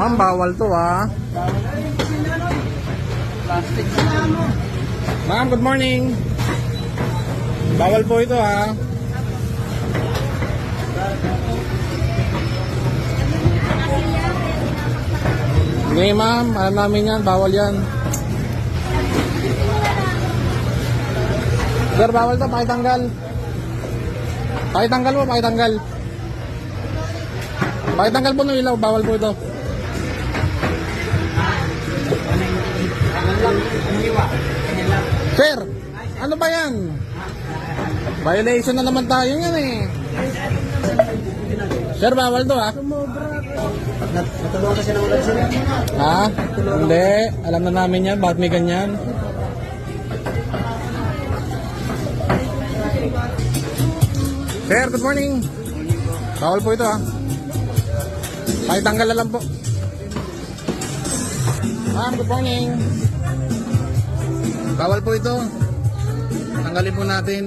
Ma'am, bawal to ah. Plastic. Ma'am, good morning. Bawal po ito ah. Hindi ma'am, alam namin yan, bawal yan. Sir, bawal to, pakitanggal. Pakitanggal mo, pakitanggal. Pakitanggal po ng ilaw, bawal po ito. Sir, ano ba yan? Violation na naman tayo yan eh. Sir, bawal to ah. Natulungan kasi ng ulan sila. Ha? Hindi, alam na namin yan, bakit may ganyan? Sir, good morning. Bawal po ito ha. Pakitanggal na lang po. Ma'am, good morning. Bawal po ito. Tanggalin po natin.